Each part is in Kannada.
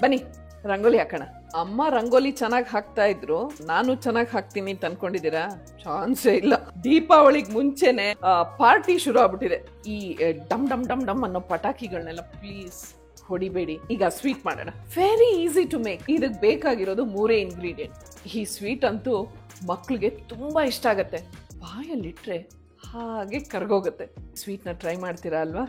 ಬನ್ನಿ ರಂಗೋಲಿ ಹಾಕೋಣ. ಅಮ್ಮ ರಂಗೋಲಿ ಚೆನ್ನಾಗಿ ಹಾಕ್ತಾ ಇದ್ರು, ನಾನು ಚೆನ್ನಾಗಿ ಹಾಕ್ತೀನಿ ಅಂತ ಅನ್ಕೊಂಡಿದ್ದೀರಾ? ಚಾನ್ಸೇ ಇಲ್ಲ. ದೀಪಾವಳಿಗೆ ಮುಂಚೆನೆ ಪಾರ್ಟಿ ಶುರು ಆಗ್ಬಿಟ್ಟಿದೆ. ಈ ಡಮ್ ಡಮ್ ಡಮ್ ಡಮ್ ಅನ್ನೋ ಪಟಾಕಿಗಳನ್ನೆಲ್ಲ ಪ್ಲೀಸ್ ಹೊಡಿಬೇಡಿ. ಈಗ ಸ್ವೀಟ್ ಮಾಡೋಣ. Very easy to make. ಇದಕ್ಕೆ ಬೇಕಾಗಿರೋದು 3 ಇಂಗ್ರೀಡಿಯೆಂಟ್. ಈ ಸ್ವೀಟ್ ಅಂತೂ ಮಕ್ಳಿಗೆ ತುಂಬಾ ಇಷ್ಟ ಆಗತ್ತೆ. ಬಾಯಲ್ಲಿಟ್ರೆ ಹಾಗೆ ಕರ್ಗೋಗುತ್ತೆ. ಸ್ವೀಟ್ನ ಟ್ರೈ ಮಾಡ್ತೀರಾ ಅಲ್ವಾ?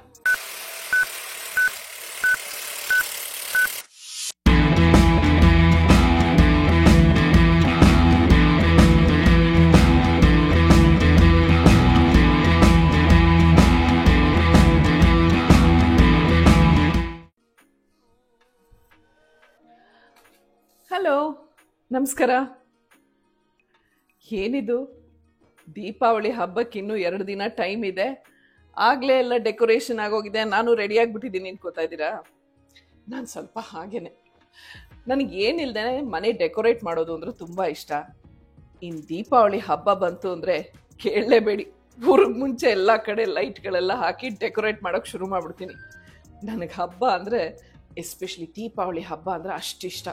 ಹಲೋ, ನಮಸ್ಕಾರ. ಏನಿದು, ದೀಪಾವಳಿ ಹಬ್ಬಕ್ಕೆ ಇನ್ನೂ 2 ದಿನ ಟೈಮ್ ಇದೆ, ಆಗ್ಲೇ ಎಲ್ಲ ಡೆಕೋರೇಷನ್ ಆಗೋಗಿದೆ, ನಾನು ರೆಡಿ ಆಗಿಬಿಟ್ಟಿದ್ದೀನಿ ಅನ್ಕೋತಾ ಇದ್ದೀರಾ? ನಾನು ಸ್ವಲ್ಪ ಹಾಗೇನೆ. ನನಗೆ ಏನಿಲ್ಲದೆ ಮನೆ ಡೆಕೋರೇಟ್ ಮಾಡೋದು ಅಂದ್ರೆ ತುಂಬ ಇಷ್ಟ. ಇನ್ನು ದೀಪಾವಳಿ ಹಬ್ಬ ಬಂತು ಅಂದರೆ ಕೇಳಲೇಬೇಡಿ, ಊರಿಗೆ ಮುಂಚೆ ಎಲ್ಲ ಕಡೆ ಲೈಟ್ಗಳೆಲ್ಲ ಹಾಕಿ ಡೆಕೋರೇಟ್ ಮಾಡೋಕ್ಕೆ ಶುರು ಮಾಡಿಬಿಡ್ತೀನಿ. ನನಗೆ ಹಬ್ಬ ಅಂದರೆ, ಎಸ್ಪೆಷಲಿ ದೀಪಾವಳಿ ಹಬ್ಬ ಅಂದರೆ ಅಷ್ಟಿಷ್ಟ.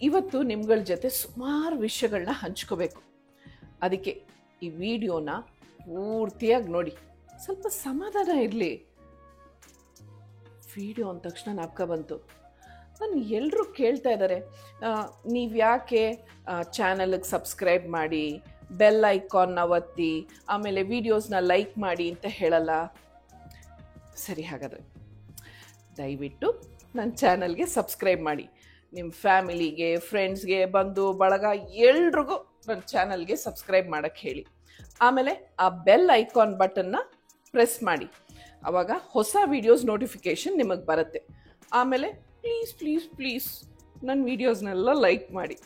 ಇವತ್ತು ನಿಮ್ಗಳ ಜೊತೆ ಸುಮಾರು ವಿಷಯಗಳನ್ನ ಹಂಚ್ಕೋಬೇಕು. ಅದಕ್ಕೆ ಈ ವಿಡಿಯೋನ ಪೂರ್ತಿಯಾಗಿ ನೋಡಿ, ಸ್ವಲ್ಪ ಸಮಾಧಾನ ಇರಲಿ. ವಿಡಿಯೋ ಅಂದ ತಕ್ಷಣ ನಾಪ್ಕ ಬಂತು. ನಾನು ಎಲ್ಲರೂ ಕೇಳ್ತಾ ಇದ್ದಾರೆ, ನೀವು ಯಾಕೆ ಚಾನಲ್ಗೆ ಸಬ್ಸ್ಕ್ರೈಬ್ ಮಾಡಿ, ಬೆಲ್ ಐಕಾನ್ನ ಒತ್ತಿ, ಆಮೇಲೆ ವಿಡಿಯೋಸ್ನ ಲೈಕ್ ಮಾಡಿ ಅಂತ ಹೇಳಲ್ಲ? ಸರಿ, ಹಾಗಾದರೆ ದಯವಿಟ್ಟು ನನ್ನ ಚಾನಲ್ಗೆ ಸಬ್ಸ್ಕ್ರೈಬ್ ಮಾಡಿ. ನಿಮ್ಮ ಫ್ಯಾಮಿಲಿಗೆ, ಫ್ರೆಂಡ್ಸ್ಗೆ, ಬಂಧು ಬಳಗ ಎಲ್ರಿಗೂ ನನ್ನ ಚಾನಲ್ಗೆ ಸಬ್ಸ್ಕ್ರೈಬ್ ಮಾಡೋಕ್ಕೆ ಹೇಳಿ. ಆಮೇಲೆ ಆ ಬೆಲ್ ಐಕಾನ್ ಬಟನ್ನ ಪ್ರೆಸ್ ಮಾಡಿ. ಆವಾಗ ಹೊಸ ವಿಡಿಯೋಸ್ ನೋಟಿಫಿಕೇಷನ್ ನಿಮಗೆ ಬರುತ್ತೆ. ಆಮೇಲೆ ಪ್ಲೀಸ್ ಪ್ಲೀಸ್ ಪ್ಲೀಸ್ ನನ್ನ ವಿಡಿಯೋಸ್ನೆಲ್ಲ ಲೈಕ್ ಮಾಡಿ.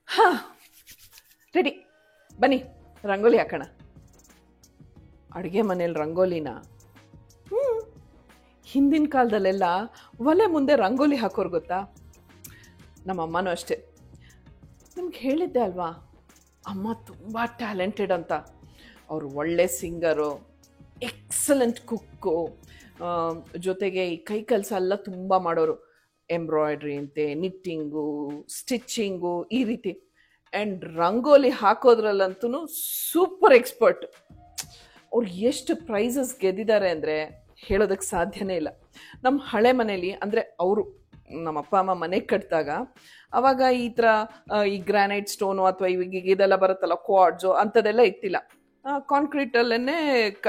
ಹಾಂ, ರೆಡಿ. ಬನ್ನಿ ರಂಗೋಲಿ ಹಾಕೋಣ. ಅಡುಗೆ ಮನೇಲಿ ರಂಗೋಲಿನ ಹಿಂದಿನ ಕಾಲದಲ್ಲೆಲ್ಲ ಒಲೆ ಮುಂದೆ ರಂಗೋಲಿ ಹಾಕೋರು ಗೊತ್ತಾ? ನಮ್ಮಮ್ಮನೂ ಅಷ್ಟೇ. ನಿಮ್ಗೆ ಹೇಳಿದ್ದೆ ಅಲ್ವಾ, ಅಮ್ಮ ತುಂಬ ಟ್ಯಾಲೆಂಟೆಡ್ ಅಂತ. ಅವರು ಒಳ್ಳೆ ಸಿಂಗರು, ಎಕ್ಸಲೆಂಟ್ ಕುಕ್ಕು, ಜೊತೆಗೆ ಈ ಕೈ ಕೆಲಸ ಎಲ್ಲ ತುಂಬ ಮಾಡೋರು. ಎಂಬ್ರಾಯ್ಡ್ರಿ ಅಂತೆ, ನಿಟ್ಟಿಂಗು, ಸ್ಟಿಚ್ಚಿಂಗು, ಈ ರೀತಿ. ಆ್ಯಂಡ್ ರಂಗೋಲಿ ಹಾಕೋದ್ರಲ್ಲಂತೂ ಸೂಪರ್ ಎಕ್ಸ್ಪರ್ಟ್. ಅವ್ರು ಎಷ್ಟು ಪ್ರೈಸಸ್ ಗೆದ್ದಿದ್ದಾರೆ ಅಂದರೆ ಹೇಳೋದಕ್ಕೆ ಸಾಧ್ಯನೇ ಇಲ್ಲ. ನಮ್ಮ ಹಳೆ ಮನೇಲಿ ಅಂದರೆ ಅವರು ನಮ್ಮ ಅಪ್ಪ ಅಮ್ಮ ಮನೆ ಕಟ್ಟಿದಾಗ ಅವಾಗ ಈ ಥರ ಈ ಗ್ರಾನೈಟ್ ಸ್ಟೋನು ಅಥವಾ ಇವಾಗ ಇದೆಲ್ಲ ಬರುತ್ತಲ್ಲ, ಕ್ವಾಡ್ಸು ಅಂಥದ್ದೆಲ್ಲ ಇತ್ತಿಲ್ಲ. ಕಾಂಕ್ರೀಟಲ್ಲೇ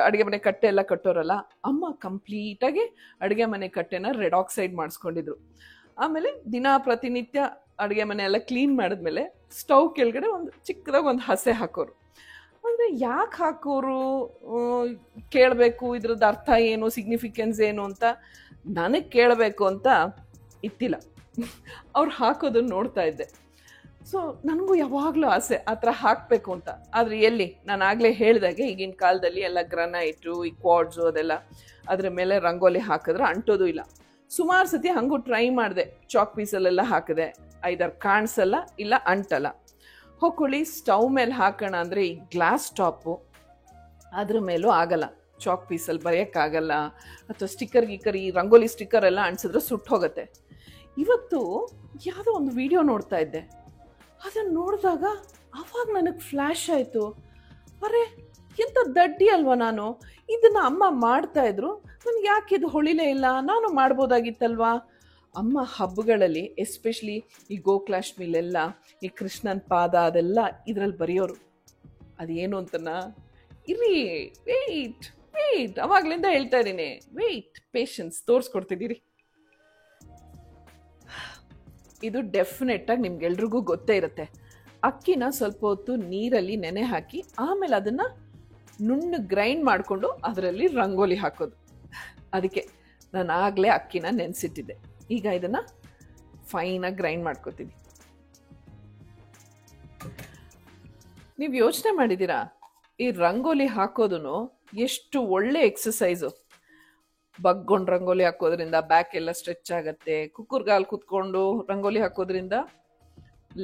ಅಡುಗೆ ಮನೆ ಕಟ್ಟೆ ಎಲ್ಲ ಕಟ್ಟೋರಲ್ಲ. ಅಮ್ಮ ಕಂಪ್ಲೀಟಾಗಿ ಅಡುಗೆ ಮನೆ ಕಟ್ಟೆನ ರೆಡ್ ಆಕ್ಸೈಡ್ ಮಾಡಿಸ್ಕೊಂಡಿದ್ರು. ಆಮೇಲೆ ಪ್ರತಿನಿತ್ಯ ಅಡುಗೆ ಮನೆ ಎಲ್ಲ ಕ್ಲೀನ್ ಮಾಡಿದ್ಮೇಲೆ ಸ್ಟವ್ ಕೆಳಗಡೆ ಒಂದು ಚಿಕ್ಕದಾಗಿ ಒಂದು ಹಸೆ ಹಾಕೋರು. ಅಂದರೆ ಯಾಕೆ ಹಾಕೋರು ಕೇಳಬೇಕು, ಇದ್ರದ್ದು ಅರ್ಥ ಏನು, ಸಿಗ್ನಿಫಿಕೆನ್ಸ್ ಏನು ಅಂತ ನನಗೆ ಕೇಳಬೇಕು ಅಂತ ಇತ್ತಿಲ್ಲ. ಅವ್ರು ಹಾಕೋದನ್ನು ನೋಡ್ತಾ ಇದ್ದೆ. ಸೊ ನನಗೂ ಯಾವಾಗಲೂ ಆಸೆ ಆ ಥರ ಹಾಕಬೇಕು ಅಂತ. ಆದರೆ ಎಲ್ಲಿ, ನಾನು ಆಗಲೇ ಹೇಳಿದಾಗೆ ಈಗಿನ ಕಾಲದಲ್ಲಿ ಎಲ್ಲ ಗ್ರನೈಟು, ಈ ಕ್ವಾಡ್ಸು ಅದೆಲ್ಲ ಅದ್ರ ಮೇಲೆ ರಂಗೋಲಿ ಹಾಕಿದ್ರೆ ಅಂಟೋದು ಇಲ್ಲ. ಸುಮಾರು ಸತಿ ಹಂಗೂ ಟ್ರೈ ಮಾಡಿದೆ, ಚಾಕ್ ಪೀಸಲ್ಲೆಲ್ಲ ಹಾಕಿದೆ, ಐದಾರು ಕಾಣಿಸಲ್ಲ, ಇಲ್ಲ ಅಂಟಲ್ಲ. ಹೊಕ್ಕೊಳ್ಳಿ ಸ್ಟವ್ ಮೇಲೆ ಹಾಕೋಣ ಅಂದರೆ ಈ ಗ್ಲಾಸ್ ಟಾಪು ಅದ್ರ ಮೇಲೂ ಆಗಲ್ಲ, ಚಾಕ್ ಪೀಸಲ್ಲಿ ಬರೆಯೋಕ್ಕಾಗಲ್ಲ. ಅಥವಾ ಸ್ಟಿಕ್ಕರ್ ಈ ರಂಗೋಲಿ ಸ್ಟಿಕ್ಕರ್ ಎಲ್ಲ ಅಂಟಿಸಿದ್ರೆ ಸುಟ್ಟು ಹೋಗುತ್ತೆ. ಇವತ್ತು ಯಾವುದೋ ಒಂದು ವಿಡಿಯೋ ನೋಡ್ತಾ ಇದ್ದೆ. ಅದನ್ನು ನೋಡಿದಾಗ ಆವಾಗ ನನಗೆ ಫ್ಲ್ಯಾಶ್ ಆಯಿತು, ಅರೆ ಎಂಥ ದಡ್ಡಿ ಅಲ್ವಾ ನಾನು, ಇದನ್ನು ಅಮ್ಮ ಮಾಡ್ತಾಯಿದ್ರು, ನನಗೆ ಯಾಕೆ ಇದು ಹೊಳಿಲೇ ಇಲ್ಲ, ನಾನು ಮಾಡ್ಬೋದಾಗಿತ್ತಲ್ವಾ? ಅಮ್ಮ ಹಬ್ಬಗಳಲ್ಲಿ ಎಸ್ಪೆಷಲಿ ಈ ಗೋಕುಲಾಷ್ಟಮಿಲೆಲ್ಲ ಈ ಕೃಷ್ಣನ ಪಾದ ಅದೆಲ್ಲ ಇದರಲ್ಲಿ ಬರೆಯೋರು. ಅದೇನು ಅಂತನಾ, ಇರಿ ವೆಯ್ಟ್ ಅವಾಗಲಿಂದ ಹೇಳ್ತಾ ಇದ್ದೀನಿ, ವೆಯ್ಟ್, ಪೇಷನ್ಸ್ ತೋರಿಸ್ಕೊಡ್ತಿದ್ದೀರಿ. ಇದು ಡೆಫಿನೆಟ್ಟಾಗಿ ನಿಮ್ಗೆಲ್ರಿಗೂ ಗೊತ್ತೇ ಇರುತ್ತೆ. ಅಕ್ಕಿನ ಸ್ವಲ್ಪ ಹೊತ್ತು ನೀರಲ್ಲಿ ನೆನೆ ಹಾಕಿ ಆಮೇಲೆ ಅದನ್ನು ನುಣ್ಣು ಗ್ರೈಂಡ್ ಮಾಡಿಕೊಂಡು ಅದರಲ್ಲಿ ರಂಗೋಲಿ ಹಾಕೋದು. ಅದಕ್ಕೆ ನಾನು ಆಗಲೇ ಅಕ್ಕಿನ ನೆನೆಸಿಟ್ಟಿದ್ದೆ. ಈಗ ಇದನ್ನು ಫೈನಾಗಿ ಗ್ರೈಂಡ್ ಮಾಡ್ಕೋತೀನಿ. ನೀವು ಯೋಚನೆ ಮಾಡಿದ್ದೀರಾ, ಈ ರಂಗೋಲಿ ಹಾಕೋದು ಎಷ್ಟು ಒಳ್ಳೆ ಎಕ್ಸಸೈಸು. ಬಗ್ಗೊಂಡು ರಂಗೋಲಿ ಹಾಕೋದ್ರಿಂದ ಬ್ಯಾಕ್ ಎಲ್ಲ ಸ್ಟ್ರೆಚ್ ಆಗುತ್ತೆ. ಕುಕ್ಕುರ್ಗಾಲ್ ಕೂತ್ಕೊಂಡು ರಂಗೋಲಿ ಹಾಕೋದ್ರಿಂದ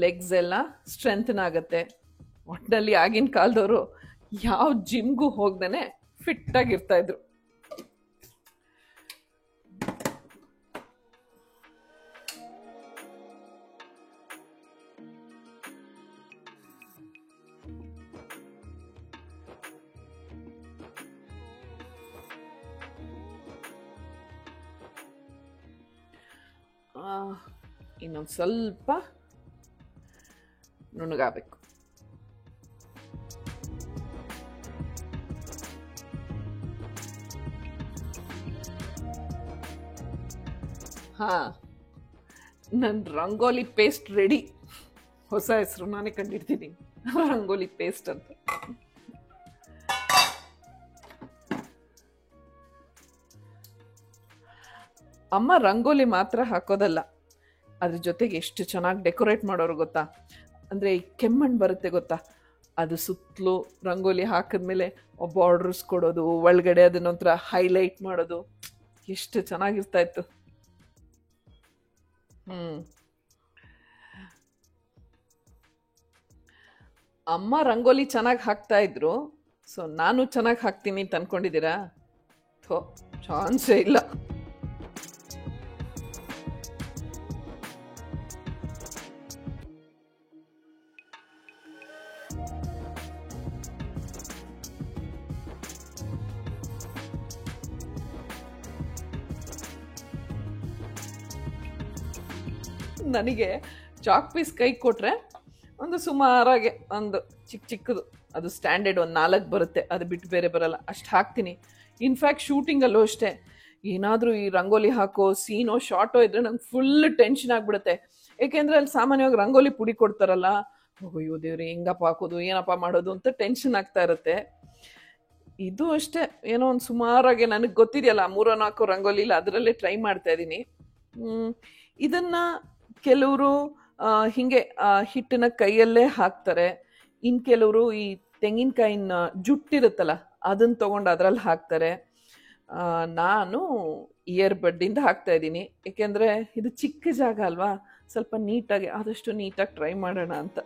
ಲೆಗ್ಸ್ ಎಲ್ಲ ಸ್ಟ್ರೆಂಥನ್ ಆಗುತ್ತೆ. ಒಟ್ಟಿನಲ್ಲಿ ಆಗಿನ ಕಾಲದವರು ಯಾವ ಜಿಮ್ಗೂ ಹೋಗ್ದೇ ಫಿಟ್ಟಾಗಿರ್ತಾ ಇದ್ರು. ಇನ್ನೊಂದು ಸ್ವಲ್ಪ ನುಣ್ಣಗಾಗಬೇಕು. ಹಾಂ, ನನ್ನ ರಂಗೋಲಿ ಪೇಸ್ಟ್ ರೆಡಿ. ಹೊಸ ಹೆಸರು ನಾನೇ ಕಂಡಿಡ್ತೀನಿ, ರಂಗೋಲಿ ಪೇಸ್ಟ್ ಅಂತ. ಅಮ್ಮ ರಂಗೋಲಿ ಮಾತ್ರ ಹಾಕೋದಲ್ಲ, ಅದ್ರ ಜೊತೆಗೆ ಎಷ್ಟು ಚೆನ್ನಾಗಿ ಡೆಕೋರೇಟ್ ಮಾಡೋರು ಗೊತ್ತಾ. ಅಂದರೆ ಕೆಮ್ಮಣ್ಣು ಬರುತ್ತೆ ಗೊತ್ತಾ, ಅದು ಸುತ್ತಲೂ ರಂಗೋಲಿ ಹಾಕಿದ್ಮೇಲೆ ಬಾರ್ಡರ್ಸ್ ಕೊಡೋದು, ಒಳಗಡೆ ಅದನ್ನೊಂಥರ ಹೈಲೈಟ್ ಮಾಡೋದು, ಎಷ್ಟು ಚೆನ್ನಾಗಿರ್ತಾ ಇತ್ತು. ಅಮ್ಮ ರಂಗೋಲಿ ಚೆನ್ನಾಗಿ ಹಾಕ್ತಾ ಇದ್ರು, ಸೊ ನಾನು ಚೆನ್ನಾಗಿ ಹಾಕ್ತೀನಿ ಅಂತ ಅನ್ಕೊಂಡಿದ್ದೀರಾ? ಥೋ, ಚಾನ್ಸೇ ಇಲ್ಲ. ನನಗೆ ಚಾಕ್ ಪೀಸ್ ಕೈ ಕೊಟ್ರೆ ಒಂದು ಸುಮಾರಾಗೆ ಒಂದು ಚಿಕ್ಕದು, ಅದು ಸ್ಟ್ಯಾಂಡರ್ಡ್ ಒಂದು 4 ಬರುತ್ತೆ, ಅದು ಬಿಟ್ಟು ಬೇರೆ ಬರಲ್ಲ, ಅಷ್ಟು ಹಾಕ್ತೀನಿ. ಇನ್ಫ್ಯಾಕ್ಟ್ ಶೂಟಿಂಗಲ್ಲೂ ಅಷ್ಟೇ, ಏನಾದರೂ ಈ ರಂಗೋಲಿ ಹಾಕೋ ಸೀನೋ ಶಾರ್ಟೋ ಇದ್ರೆ ನಂಗೆ ಫುಲ್ ಟೆನ್ಷನ್ ಆಗಿಬಿಡುತ್ತೆ. ಏಕೆಂದರೆ ಅಲ್ಲಿ ಸಾಮಾನ್ಯವಾಗಿ ರಂಗೋಲಿ ಪುಡಿ ಕೊಡ್ತಾರಲ್ಲ, ಅಯ್ಯೋ ದೇವ್ರಿ ಹೆಂಗಪ್ಪ ಹಾಕೋದು, ಏನಪ್ಪ ಮಾಡೋದು ಅಂತ ಟೆನ್ಷನ್ ಆಗ್ತಾ ಇರುತ್ತೆ. ಇದು ಅಷ್ಟೇ, ಏನೋ ಒಂದು ಸುಮಾರಾಗೆ ನನಗೆ ಗೊತ್ತಿದೆಯಲ್ಲ 3-4 ರಂಗೋಲಿ ಇಲ್ಲ, ಅದರಲ್ಲೇ ಟ್ರೈ ಮಾಡ್ತಾ ಇದ್ದೀನಿ. ಇದನ್ನು ಕೆಲವರು ಹೀಗೆ ಹಿಟ್ಟನ್ನ ಕೈಯಲ್ಲೇ ಹಾಕ್ತಾರೆ, ಇನ್ನು ಕೆಲವರು ಈ ತೆಂಗಿನಕಾಯಿನ ಜುಟ್ಟಿರುತ್ತಲ್ಲ ಅದನ್ನು ತೊಗೊಂಡು ಅದರಲ್ಲಿ ಹಾಕ್ತಾರೆ. ನಾನು ಇಯರ್ ಬಡ್ಡಿಂದ ಹಾಕ್ತಾ ಇದ್ದೀನಿ, ಏಕೆಂದರೆ ಇದು ಚಿಕ್ಕ ಜಾಗ ಅಲ್ವಾ, ಸ್ವಲ್ಪ ನೀಟಾಗಿ ಆದಷ್ಟು ನೀಟಾಗಿ ಟ್ರೈ ಮಾಡೋಣ ಅಂತ.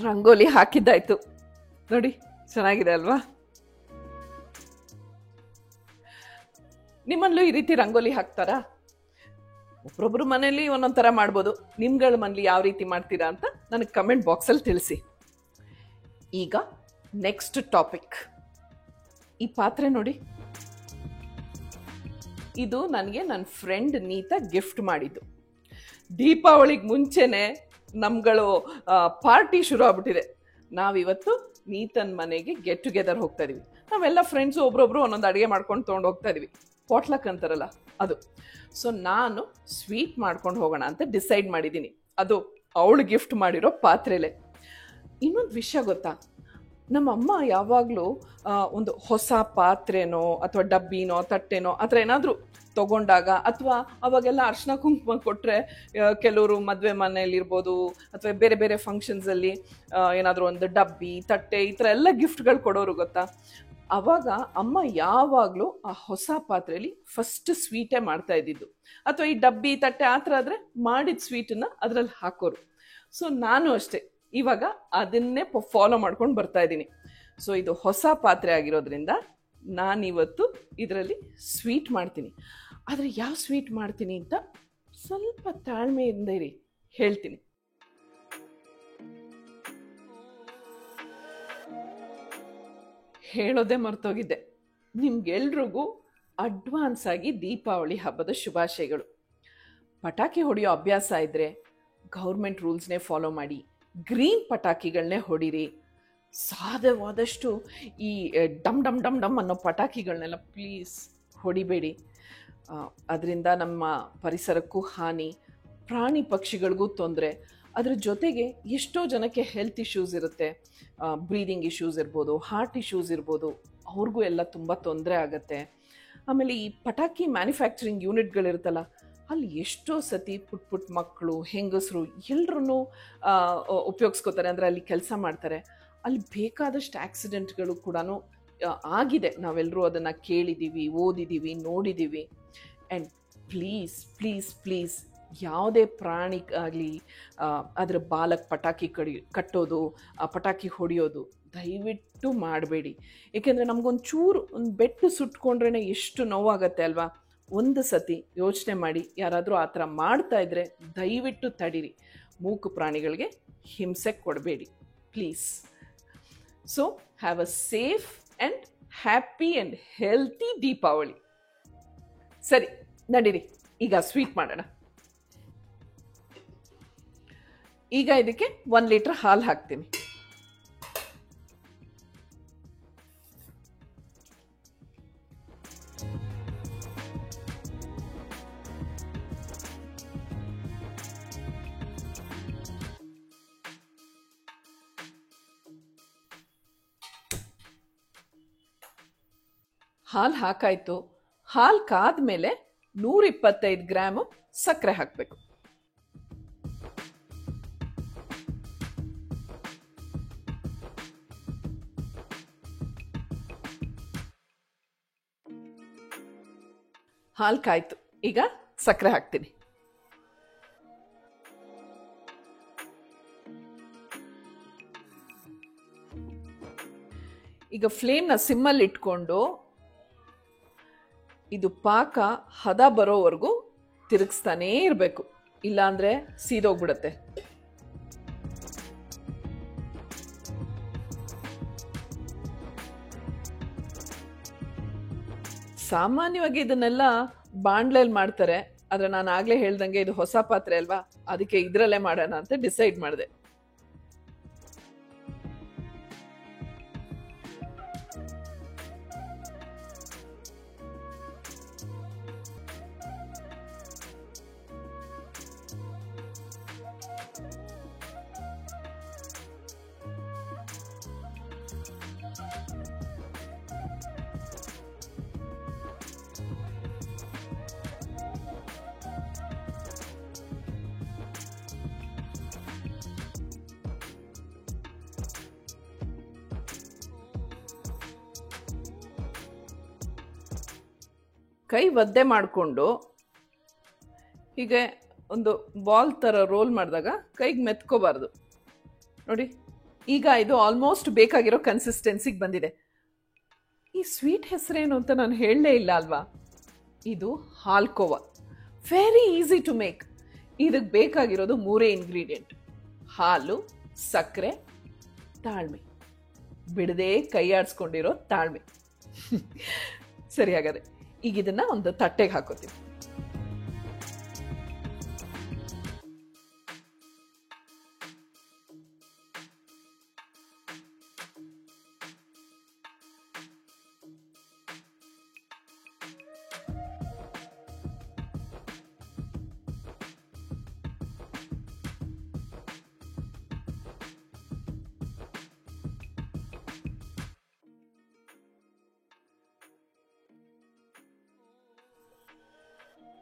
ರಂಗೋಲಿ ಹಾಕಿದ್ದಾಯ್ತು ನೋಡಿ, ಚೆನ್ನಾಗಿದೆ ಅಲ್ವಾ? ನಿಮ್ಮಲ್ಲೂ ಈ ರೀತಿ ರಂಗೋಲಿ ಹಾಕ್ತಾರಾ? ಒಬ್ಬೊಬ್ರು ಮನೇಲಿ ಒಂದೊಂದು ಥರ ಮಾಡ್ಬೋದು, ನಿಮ್ಗಳ ಮನೇಲಿ ಯಾವ ರೀತಿ ಮಾಡ್ತೀರಾ ಅಂತ ನನಗೆ ಕಮೆಂಟ್ ಬಾಕ್ಸಲ್ಲಿ ತಿಳಿಸಿ. ಈಗ ನೆಕ್ಸ್ಟ್ ಟಾಪಿಕ್. ಈ ಪಾತ್ರೆ ನೋಡಿ, ಇದು ನನಗೆ ನನ್ನ ಫ್ರೆಂಡ್ ನೀತಾ ಗಿಫ್ಟ್ ಮಾಡಿದ್ದು. ದೀಪಾವಳಿಗೆ ಮುಂಚೆನೆ ನಮ್ಗಳು ಪಾರ್ಟಿ ಶುರು ಆಗ್ಬಿಟ್ಟಿದೆ. ನಾವಿವತ್ತು ನೀತನ್ ಮನೆಗೆ ಗೆಟ್ ಟುಗೆದರ್ ಹೋಗ್ತಾ ಇದೀವಿ. ನಾವೆಲ್ಲ ಫ್ರೆಂಡ್ಸು ಒಬ್ರೊಬ್ರು ಒಂದೊಂದು ಅಡುಗೆ ಮಾಡ್ಕೊಂಡು ತೊಗೊಂಡು ಹೋಗ್ತಾ ಇದೀವಿ, ಪಾಟ್ಲಕ್ ಅಂತಾರಲ್ಲ ಅದು. ಸೊ ನಾನು ಸ್ವೀಟ್ ಮಾಡ್ಕೊಂಡು ಹೋಗೋಣ ಅಂತ ಡಿಸೈಡ್ ಮಾಡಿದ್ದೀನಿ, ಅದು ಅವಳು ಗಿಫ್ಟ್ ಮಾಡಿರೋ ಪಾತ್ರೆಲೆ. ಇನ್ನೊಂದು ವಿಷಯ ಗೊತ್ತಾ, ನಮ್ಮಮ್ಮ ಯಾವಾಗಲೂ ಒಂದು ಹೊಸ ಪಾತ್ರೆನೋ ಅಥವಾ ಡಬ್ಬಿನೋ ತಟ್ಟೆನೋ ಆ ಥರ ಏನಾದರೂ ತೊಗೊಂಡಾಗ, ಅಥವಾ ಅವಾಗೆಲ್ಲ ಅರ್ಶಿನ ಕುಂಕುಮ ಕೊಟ್ಟರೆ, ಕೆಲವರು ಮದುವೆ ಮನೆಯಲ್ಲಿರ್ಬೋದು ಅಥವಾ ಬೇರೆ ಬೇರೆ ಫಂಕ್ಷನ್ಸಲ್ಲಿ ಏನಾದರೂ ಒಂದು ಡಬ್ಬಿ ತಟ್ಟೆ ಈ ಥರ ಎಲ್ಲ ಗಿಫ್ಟ್ಗಳು ಕೊಡೋರು ಗೊತ್ತಾ. ಆವಾಗ ಅಮ್ಮ ಯಾವಾಗಲೂ ಆ ಹೊಸ ಪಾತ್ರೆಯಲ್ಲಿ ಫಸ್ಟ್ ಸ್ವೀಟೇ ಮಾಡ್ತಾ ಇದ್ದಿದ್ದು, ಅಥವಾ ಈ ಡಬ್ಬಿ ತಟ್ಟೆ ಆ ಥರ ಆದರೆ ಮಾಡಿದ ಸ್ವೀಟನ್ನು ಅದರಲ್ಲಿ ಹಾಕೋರು. ಸೊ ನಾನು ಅಷ್ಟೇ ಇವಾಗ ಅದನ್ನೇ ಫಾಲೋ ಮಾಡ್ಕೊಂಡು ಬರ್ತಾ ಇದ್ದೀನಿ. ಸೊ ಇದು ಹೊಸ ಪಾತ್ರೆ ಆಗಿರೋದ್ರಿಂದ ನಾನಿವತ್ತು ಇದರಲ್ಲಿ ಸ್ವೀಟ್ ಮಾಡ್ತೀನಿ. ಆದರೆ ಯಾವ ಸ್ವೀಟ್ ಮಾಡ್ತೀನಿ ಅಂತ ಸ್ವಲ್ಪ ತಾಳ್ಮೆಯಿಂದ ಇರಿ, ಹೇಳ್ತೀನಿ. ಹೇಳೋದೇ ಮರ್ತೋಗಿದ್ದೆ, ನಿಮ್ಗೆಲ್ರಿಗೂ ಅಡ್ವಾನ್ಸ್ ಆಗಿ ದೀಪಾವಳಿ ಹಬ್ಬದ ಶುಭಾಶಯಗಳು. ಪಟಾಕಿ ಹೊಡೆಯೋ ಅಭ್ಯಾಸ ಇದ್ದರೆ ಗೌರ್ಮೆಂಟ್ ರೂಲ್ಸ್ನೇ ಫಾಲೋ ಮಾಡಿ, ಗ್ರೀನ್ ಪಟಾಕಿಗಳನ್ನೇ ಹೊಡೀರಿ. ಸಾಧ್ಯವಾದಷ್ಟು ಈ ಡಮ್ ಡಮ್ ಡಮ್ ಡಮ್ ಅನ್ನೋ ಪಟಾಕಿಗಳನ್ನೆಲ್ಲ ಪ್ಲೀಸ್ ಹೊಡಿಬೇಡಿ. ಅದರಿಂದ ನಮ್ಮ ಪರಿಸರಕ್ಕೂ ಹಾನಿ, ಪ್ರಾಣಿ ಪಕ್ಷಿಗಳಿಗೂ ತೊಂದರೆ. ಅದರ ಜೊತೆಗೆ ಎಷ್ಟೋ ಜನಕ್ಕೆ ಹೆಲ್ತ್ ಇಶ್ಯೂಸ್ ಇರುತ್ತೆ, ಬ್ರೀದಿಂಗ್ ಇಶ್ಯೂಸ್ ಇರ್ಬೋದು, ಹಾರ್ಟ್ ಇಶ್ಯೂಸ್ ಇರ್ಬೋದು, ಅವ್ರಿಗೂ ಎಲ್ಲ ತುಂಬ ತೊಂದರೆ ಆಗುತ್ತೆ. ಆಮೇಲೆ ಈ ಪಟಾಕಿ ಮ್ಯಾನುಫ್ಯಾಕ್ಚರಿಂಗ್ ಯೂನಿಟ್ಗಳಿರುತ್ತಲ್ಲ, ಅಲ್ಲಿ ಎಷ್ಟೋ ಸತಿ ಪುಟ್ಟ ಮಕ್ಕಳು, ಹೆಂಗಸರು ಎಲ್ಲರೂ ಉಪಯೋಗಿಸ್ಕೋತಾರೆ, ಅಂದರೆ ಅಲ್ಲಿ ಕೆಲಸ ಮಾಡ್ತಾರೆ. ಅಲ್ಲಿ ಬೇಕಾದಷ್ಟು ಆಕ್ಸಿಡೆಂಟ್ಗಳು ಕೂಡ ಆಗಿದೆ, ನಾವೆಲ್ಲರೂ ಅದನ್ನು ಕೇಳಿದ್ದೀವಿ, ಓದಿದ್ದೀವಿ, ನೋಡಿದ್ದೀವಿ. ಆ್ಯಂಡ್ ಪ್ಲೀಸ್ ಪ್ಲೀಸ್ ಪ್ಲೀಸ್ ಯಾವುದೇ ಪ್ರಾಣಿ ಆಗಲಿ ಅದರ ಬಾಲಕ್ಕೆ ಪಟಾಕಿ ಕಟ್ಟೋದು, ಆ ಪಟಾಕಿ ಹೊಡೆಯೋದು ದಯವಿಟ್ಟು ಮಾಡಬೇಡಿ. ಏಕೆಂದರೆ ನಮಗೊಂದು ಚೂರು ಒಂದು ಬೆಟ್ಟು ಸುಟ್ಕೊಂಡ್ರೇ ಎಷ್ಟು ನೋವಾಗತ್ತೆ ಅಲ್ವಾ. ಒಂದು ಸತಿ ಯೋಚನೆ ಮಾಡಿ, ಯಾರಾದರೂ ಆ ಥರ ಮಾಡ್ತಾ ಇದ್ದರೆ ದಯವಿಟ್ಟು ತಡೀರಿ. ಮೂಕು ಪ್ರಾಣಿಗಳಿಗೆ ಹಿಂಸೆ ಕೊಡಬೇಡಿ please. So have a safe and happy and healthy Deepavali. ಸರಿ ನಡೀರಿ, ಈಗ ಸ್ವೀಟ್ ಮಾಡೋಣ. ಈಗ ಇದಕ್ಕೆ 1 ಲೀಟರ್ ಹಾಲು ಹಾಕ್ತೀನಿ. ಹಾಲು ಹಾಕಾಯ್ತು. ಹಾಲು ಕಾದ್ಮೇಲೆ 125 ಗ್ರಾಮು ಸಕ್ಕರೆ ಹಾಕಬೇಕು. ಹಾಲು ಕಾಯ್ತು, ಈಗ ಸಕ್ಕರೆ ಹಾಕ್ತೀನಿ. ಈಗ ಫ್ಲೇಮ್ನ ಸಿಮ್ಮಲ್ಲಿ ಇಟ್ಕೊಂಡು ಇದು ಪಾಕ ಹದ ಬರೋವರೆಗೂ ತಿರುಗಿಸ್ತಾನೇ ಇರಬೇಕು, ಇಲ್ಲಾಂದರೆ ಸೀದೋಗ್ಬಿಡತ್ತೆ. ಸಾಮಾನ್ಯವಾಗಿ ಇದನ್ನೆಲ್ಲ ಬಾಣ್ಲೆಯಲ್ಲಿ ಮಾಡ್ತಾರೆ, ಆದರೆ ನಾನು ಆಗಲೇ ಹೇಳ್ದಂಗೆ ಇದು ಹೊಸ ಪಾತ್ರೆ ಅಲ್ವಾ, ಅದಕ್ಕೆ ಇದರಲ್ಲೇ ಮಾಡೋಣ ಅಂತ ಡಿಸೈಡ್ ಮಾಡಿದೆ. ಕೈ ಒದ್ದೆ ಮಾಡಿಕೊಂಡು ಹೀಗೆ ಒಂದು ಬಾಲ್ ಥರ ರೋಲ್ ಮಾಡಿದಾಗ ಕೈಗೆ ಮೆತ್ಕೋಬಾರ್ದು ನೋಡಿ. ಈಗ ಇದು ಆಲ್ಮೋಸ್ಟ್ ಬೇಕಾಗಿರೋ ಕನ್ಸಿಸ್ಟೆನ್ಸಿಗೆ ಬಂದಿದೆ. ಈ ಸ್ವೀಟ್ ಹೆಸರೇನು ಅಂತ ನಾನು ಹೇಳಲೇ ಇಲ್ಲ ಅಲ್ವಾ, ಇದು ಹಾಲ್ಕೋವಾ. Very easy to make. ಇದಕ್ಕೆ ಬೇಕಾಗಿರೋದು 3 ಇಂಗ್ರೀಡಿಯೆಂಟ್: ಹಾಲು, ಸಕ್ಕರೆ, ತಾಳ್ಮೆ. ಬಿಡದೆ ಕೈ ಆಡಿಸ್ಕೊಂಡಿರೋ ತಾಳ್ಮೆ. ಸರಿ, ಹಾಗಾದ್ರೆ ಈಗ ಇದನ್ನ ಒಂದು ತಟ್ಟೆಗೆ ಹಾಕೋತೀವಿ.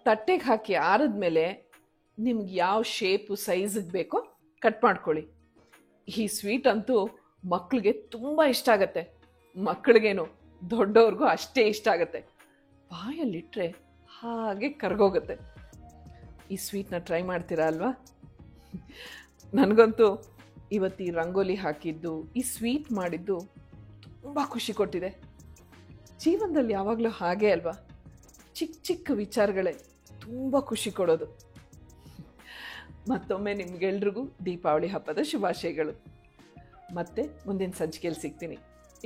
ತಟ್ಟೆಗೆ ಹಾಕಿ ಆರಿದ್ಮೇಲೆ ನಿಮ್ಗೆ ಯಾವ ಶೇಪು ಸೈಜಿಗೆ ಬೇಕೋ ಕಟ್ ಮಾಡ್ಕೊಳ್ಳಿ. ಈ ಸ್ವೀಟ್ ಅಂತೂ ಮಕ್ಕಳಿಗೆ ತುಂಬ ಇಷ್ಟ ಆಗತ್ತೆ. ಮಕ್ಕಳಿಗೇನು, ದೊಡ್ಡವ್ರಿಗೂ ಅಷ್ಟೇ ಇಷ್ಟ ಆಗತ್ತೆ. ಬಾಯಲ್ಲಿಟ್ಟರೆ ಹಾಗೆ ಕರ್ಗೋಗುತ್ತೆ. ಈ ಸ್ವೀಟ್ನ ಟ್ರೈ ಮಾಡ್ತೀರಾ ಅಲ್ವಾ? ನನಗಂತೂ ಇವತ್ತು ಈ ರಂಗೋಲಿ ಹಾಕಿದ್ದು, ಈ ಸ್ವೀಟ್ ಮಾಡಿದ್ದು ತುಂಬ ಖುಷಿ ಕೊಟ್ಟಿದೆ. ಜೀವನದಲ್ಲಿ ಯಾವಾಗಲೂ ಹಾಗೆ ಅಲ್ವಾ, ಚಿಕ್ಕ ಚಿಕ್ಕ ವಿಚಾರಗಳೇ ತುಂಬ ಖುಷಿ ಕೊಡೋದು. ಮತ್ತೊಮ್ಮೆ ನಿಮ್ಗೆಲ್ರಿಗೂ ದೀಪಾವಳಿ ಹಬ್ಬದ ಶುಭಾಶಯಗಳು. ಮತ್ತೆ ಮುಂದಿನ ಸಂಚಿಕೆಯಲ್ಲಿ ಸಿಗ್ತೀನಿ.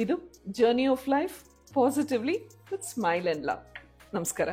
ಇದು journey of life positively with smile and love. ನಮಸ್ಕಾರ.